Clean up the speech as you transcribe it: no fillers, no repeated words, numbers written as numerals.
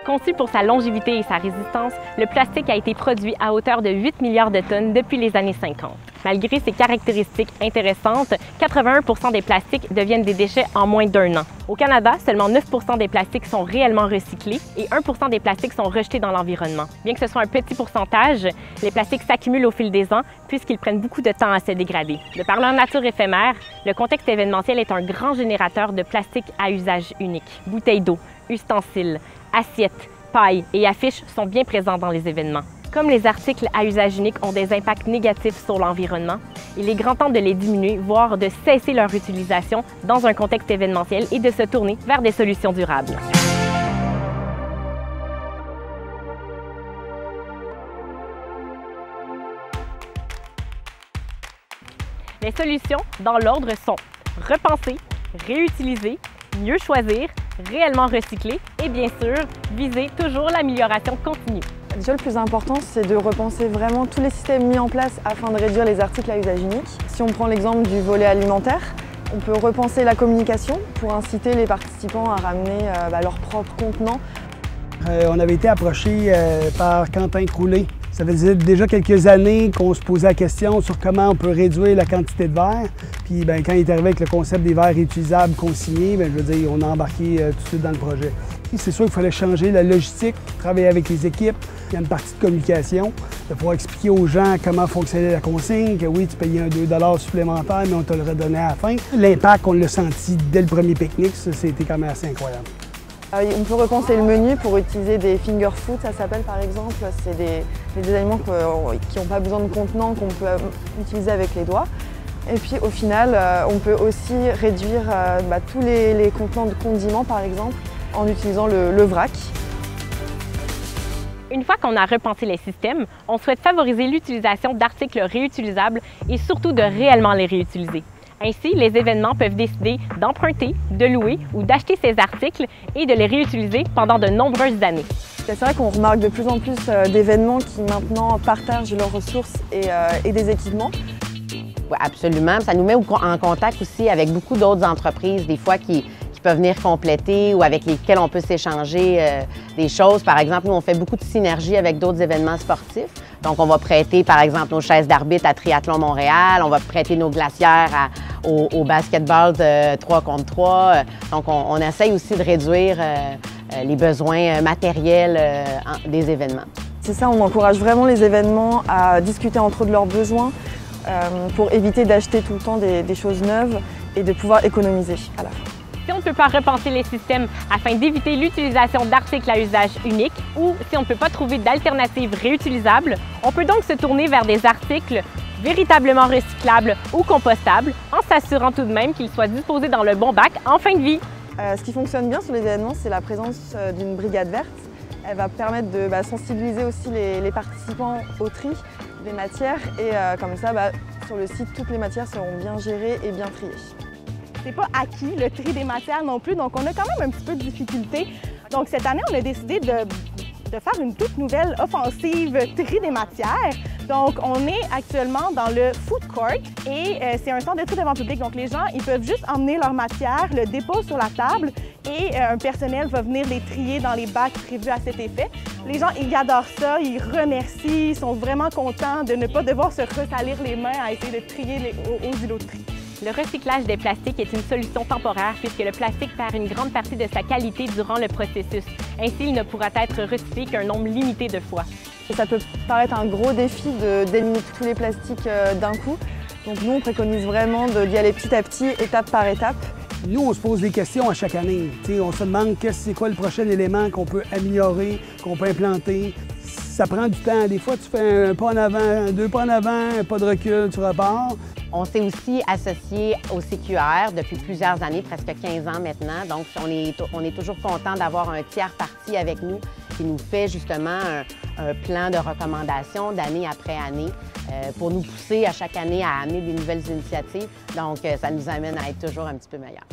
Conçu pour sa longévité et sa résistance, le plastique a été produit à hauteur de 8 milliards de tonnes depuis les années 50. Malgré ses caractéristiques intéressantes, 81% des plastiques deviennent des déchets en moins d'1 an. Au Canada, seulement 9% des plastiques sont réellement recyclés et 1% des plastiques sont rejetés dans l'environnement. Bien que ce soit un petit pourcentage, les plastiques s'accumulent au fil des ans puisqu'ils prennent beaucoup de temps à se dégrader. De par leur nature éphémère, le contexte événementiel est un grand générateur de plastique à usage unique. Bouteilles d'eau, ustensiles, assiettes, pailles et affiches sont bien présents dans les événements. Comme les articles à usage unique ont des impacts négatifs sur l'environnement, il est grand temps de les diminuer, voire de cesser leur utilisation dans un contexte événementiel et de se tourner vers des solutions durables. Les solutions, dans l'ordre, sont repenser, réutiliser, mieux choisir, réellement recycler et bien sûr, viser toujours l'amélioration continue. Déjà, le plus important, c'est de repenser vraiment tous les systèmes mis en place afin de réduire les articles à usage unique. Si on prend l'exemple du volet alimentaire, on peut repenser la communication pour inciter les participants à ramener leurs propres contenants. On avait été approché par Quentin Croulet. Ça faisait déjà quelques années qu'on se posait la question sur comment on peut réduire la quantité de verre. Puis quand il est arrivé avec le concept des verres réutilisables consignés, je veux dire, on a embarqué tout de suite dans le projet. C'est sûr qu'il fallait changer la logistique, travailler avec les équipes. Il y a une partie de communication, de pouvoir expliquer aux gens comment fonctionnait la consigne, que oui, tu payais un 2 $ supplémentaire, mais on te le redonnait à la fin. L'impact, on l'a senti dès le premier pique-nique, ça, c'était quand même assez incroyable. On peut repenser le menu pour utiliser des finger food, ça s'appelle par exemple. C'est des aliments qui n'ont pas besoin de contenant, qu'on peut utiliser avec les doigts. Et puis au final, on peut aussi réduire tous les contenants de condiments par exemple, en utilisant le vrac. Une fois qu'on a repensé les systèmes, on souhaite favoriser l'utilisation d'articles réutilisables et surtout de réellement les réutiliser. Ainsi, les événements peuvent décider d'emprunter, de louer ou d'acheter ces articles et de les réutiliser pendant de nombreuses années. C'est vrai qu'on remarque de plus en plus d'événements qui maintenant partagent leurs ressources et des équipements. Oui, absolument. Ça nous met en contact aussi avec beaucoup d'autres entreprises, des fois qui peuvent venir compléter ou avec lesquelles on peut s'échanger des choses. Par exemple, nous, on fait beaucoup de synergie avec d'autres événements sportifs. Donc, on va prêter, par exemple, nos chaises d'arbitre à Triathlon Montréal, on va prêter nos glacières au basketball de 3 contre 3. Donc, on essaye aussi de réduire les besoins matériels des événements. C'est ça, on encourage vraiment les événements à discuter entre eux de leurs besoins pour éviter d'acheter tout le temps des choses neuves et de pouvoir économiser à la fin. Si on ne peut pas repenser les systèmes afin d'éviter l'utilisation d'articles à usage unique ou si on ne peut pas trouver d'alternatives réutilisables, on peut donc se tourner vers des articles véritablement recyclables ou compostables en s'assurant tout de même qu'ils soient disposés dans le bon bac en fin de vie. Ce qui fonctionne bien sur les événements, c'est la présence d'une brigade verte. Elle va permettre de sensibiliser aussi les participants au tri des matières et comme ça, sur le site, toutes les matières seront bien gérées et bien triées. C'est pas acquis le tri des matières non plus, donc on a quand même un petit peu de difficulté. Donc cette année, on a décidé de faire une toute nouvelle offensive tri des matières. Donc on est actuellement dans le food court et c'est un centre de tri devant public. Donc les gens, ils peuvent juste emmener leur matière, le déposent sur la table et un personnel va venir les trier dans les bacs prévus à cet effet. Les gens, ils adorent ça, ils remercient, ils sont vraiment contents de ne pas devoir se ressalir les mains à essayer de trier aux îlots de tri. Le recyclage des plastiques est une solution temporaire puisque le plastique perd une grande partie de sa qualité durant le processus. Ainsi, il ne pourra être recyclé qu'un nombre limité de fois. Ça peut paraître un gros défi d'éliminer tous les plastiques d'un coup. Donc nous, on préconise vraiment d'y aller petit à petit, étape par étape. Nous, on se pose des questions à chaque année. On se demande c'est quoi le prochain élément qu'on peut améliorer, qu'on peut implanter. Ça prend du temps. Des fois, tu fais un pas en avant, 2 pas en avant, un pas de recul, tu repars. On s'est aussi associé au CQR depuis plusieurs années, presque 15 ans maintenant. Donc, on est toujours content d'avoir un tiers parti avec nous qui nous fait justement un plan de recommandation d'année après année pour nous pousser à chaque année à amener des nouvelles initiatives. Donc, ça nous amène à être toujours un petit peu meilleurs.